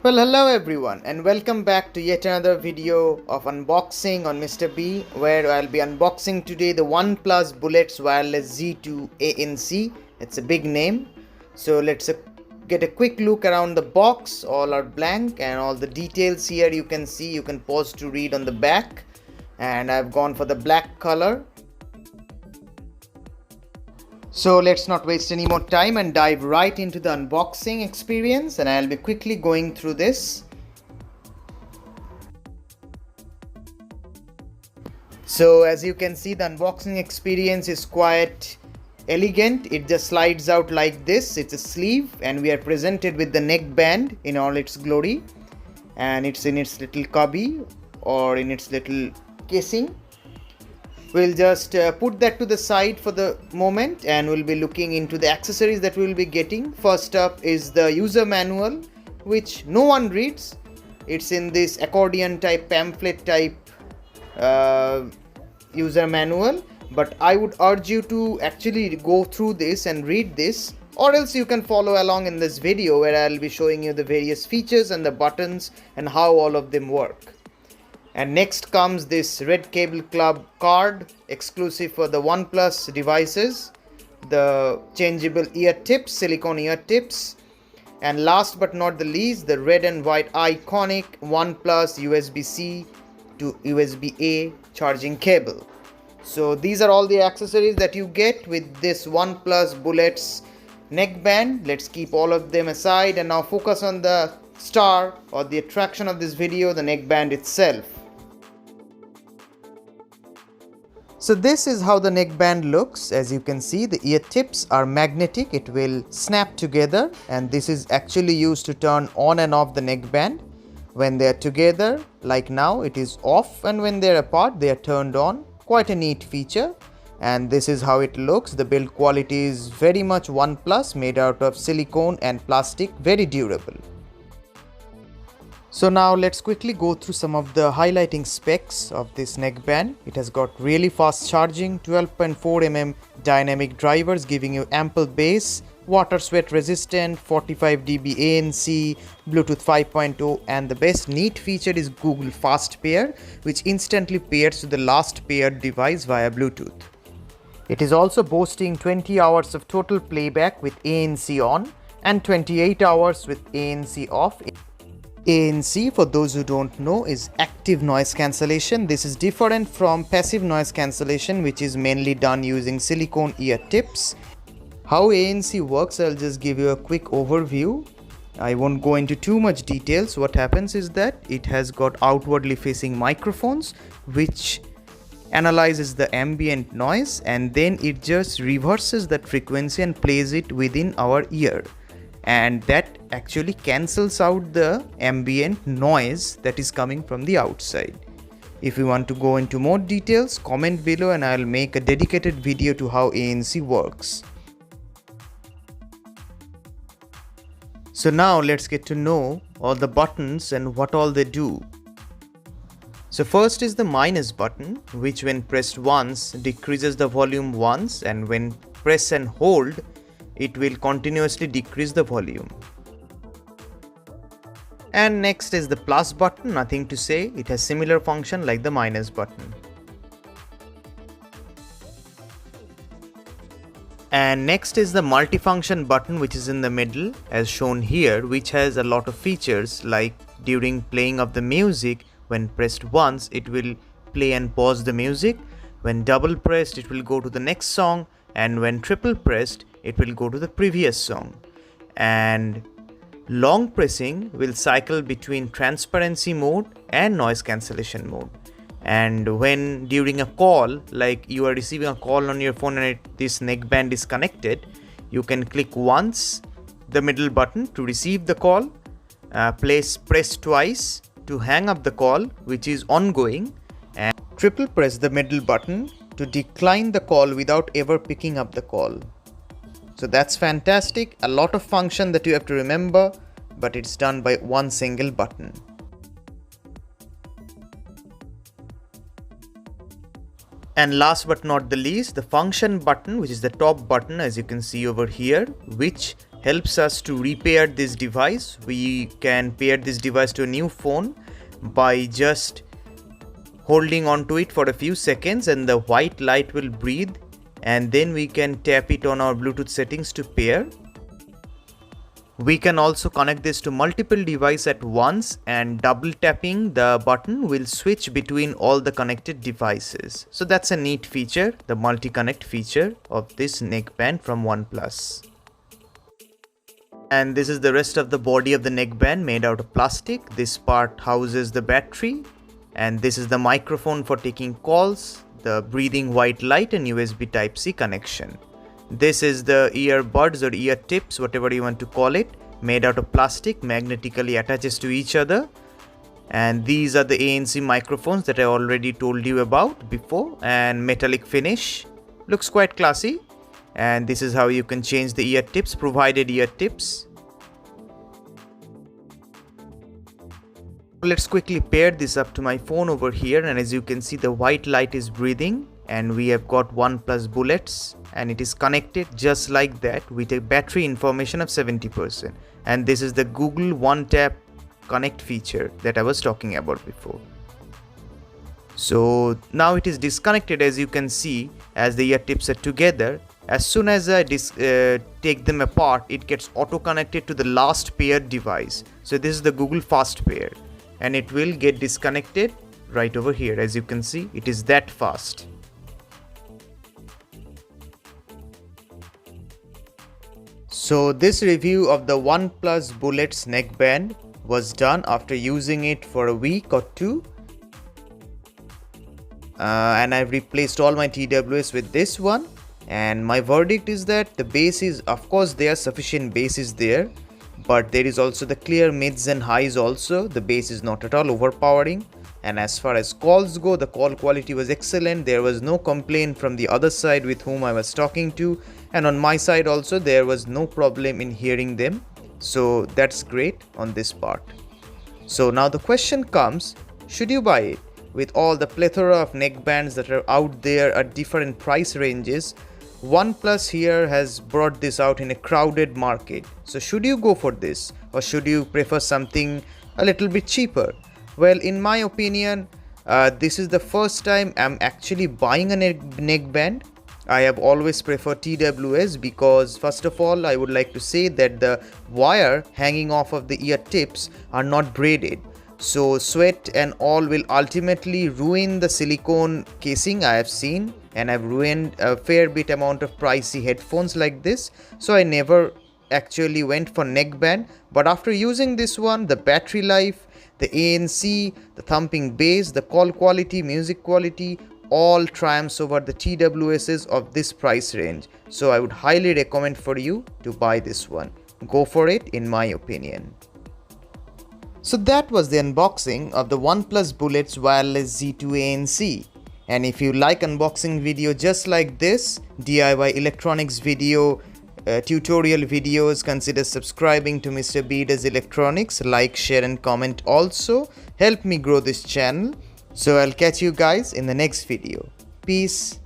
Well, hello everyone and welcome back to yet another video of unboxing on Mr. B, where I'll be unboxing today the Oneplus Bullets Wireless Z2 ANC. It's a big name. So let's get a quick look around the box. All are blank and all the details here you can see. You can pause to read on the back, and I've gone for the black color. So let's not waste any more time and dive right into the unboxing experience, and I'll be quickly going through this. So as you can see, the unboxing experience is quite elegant. It just slides out like this. It's a sleeve and we are presented with the neckband in all its glory, and it's in its little cubby or in its little casing. We'll just put that to the side for the moment, and we'll be looking into the accessories that we'll be getting. First up is the user manual, which no one reads. It's in this accordion type, pamphlet type user manual, but I would urge you to actually go through this and read this, or else you can follow along in this video where I'll be showing you the various features and the buttons and how all of them work. And next comes this Red Cable Club card, exclusive for the Oneplus devices, the changeable ear tips, silicone ear tips, and last but not the least, the red and white iconic Oneplus USB-C to USB-A charging cable. So these are all the accessories that you get with this Oneplus Bullets neckband. Let's keep all of them aside and now focus on the star or the attraction of this video, the neckband itself. So this is how the neckband looks. As you can see, the ear tips are magnetic. It will snap together, and this is actually used to turn on and off the neckband. When they are together, like now, it is off, and when they are apart, they are turned on. Quite a neat feature, and this is how it looks. The build quality is very much Oneplus, made out of silicone and plastic, very durable. So now let's quickly go through some of the highlighting specs of this neckband. It has got really fast charging, 12.4 mm dynamic drivers giving you ample bass, water sweat resistant, 45 dB ANC, Bluetooth 5.0, and the best neat feature is Google Fast Pair, which instantly pairs to the last paired device via Bluetooth. It is also boasting 20 hours of total playback with ANC on and 28 hours with ANC off. ANC, for those who don't know, is active noise cancellation. This is different from passive noise cancellation, which is mainly done using silicone ear tips. How ANC works, I'll just give you a quick overview. I won't go into too much details. What happens is that it has got outwardly facing microphones which analyzes the ambient noise, and then it just reverses that frequency and plays it within our ear. And that actually cancels out the ambient noise that is coming from the outside. If you want to go into more details, comment below and I'll make a dedicated video to how ANC works. So now let's get to know all the buttons and what all they do. So first is the minus button, which when pressed once decreases the volume once, and when press and hold it will continuously decrease the volume. And next is the plus button, nothing to say, it has similar function like the minus button. And next is the multifunction button, which is in the middle as shown here, which has a lot of features like during playing of the music, when pressed once it will play and pause the music, when double pressed it will go to the next song, and when triple pressed it will go to the previous song. And long pressing will cycle between transparency mode and noise cancellation mode. And when during a call, like you are receiving a call on your phone and this neckband is connected, you can click once the middle button to receive the call, press twice to hang up the call which is ongoing, and triple press the middle button to decline the call without ever picking up the call. So that's fantastic, a lot of function that you have to remember, but it's done by one single button. And last but not the least, the function button, which is the top button as you can see over here, which helps us to repair this device. We can pair this device to a new phone by just holding onto it for a few seconds, and the white light will breathe, and then we can tap it on our Bluetooth settings to pair. We can also connect this to multiple devices at once, and double tapping the button will switch between all the connected devices. So that's a neat feature, the multi-connect feature of this neckband from Oneplus. And this is the rest of the body of the neckband made out of plastic. This part houses the battery, and this is the microphone for taking calls, the breathing white light, and USB Type-C connection. This is the earbuds or ear tips, whatever you want to call it, made out of plastic, magnetically attaches to each other. And these are the ANC microphones that I already told you about before, and metallic finish. Looks quite classy. And this is how you can change the ear tips, provided ear tips. Let's quickly pair this up to my phone over here, and as you can see, the white light is breathing, and we have got Oneplus Bullets, and it is connected just like that with a battery information of 70%. And this is the Google One Tap Connect feature that I was talking about before. So now it is disconnected, as you can see, as the ear tips are together. As soon as I take them apart, it gets auto connected to the last paired device. So this is the Google Fast Pair, and it will get disconnected right over here. As you can see, it is that fast. So this review of the Oneplus Bullets neckband was done after using it for a week or two. And I've replaced all my TWS with this one. And my verdict is that the bass is, of course, there sufficient bass is there, but there is also the clear mids and highs also. The bass is not at all overpowering. And as far as calls go, the call quality was excellent. There was no complaint from the other side with whom I was talking to, and on my side also there was no problem in hearing them. So that's great on this part. So now the question comes, should you buy it? With all the plethora of neckbands that are out there at different price ranges, OnePlus here has brought this out in a crowded market. So should you go for this, or should you prefer something a little bit cheaper? Well, in my opinion, this is the first time I'm actually buying a neckband. I have always preferred TWS because, first of all, I would like to say that the wire hanging off of the ear tips are not braided. So sweat and all will ultimately ruin the silicone casing I have seen, and I've ruined a fair bit amount of pricey headphones like this. So I never actually went for neckband, but after using this one, the battery life, the ANC, the thumping bass, the call quality, music quality, all triumphs over the TWSs of this price range. So I would highly recommend for you to buy this one. Go for it, in my opinion. So that was the unboxing of the Oneplus Bullets Wireless Z2 ANC. And if you like unboxing video just like this, DIY electronics video, tutorial videos, consider subscribing to Mr. B Does Electronics. Like, share and comment also. Help me grow this channel. So I'll catch you guys in the next video. Peace.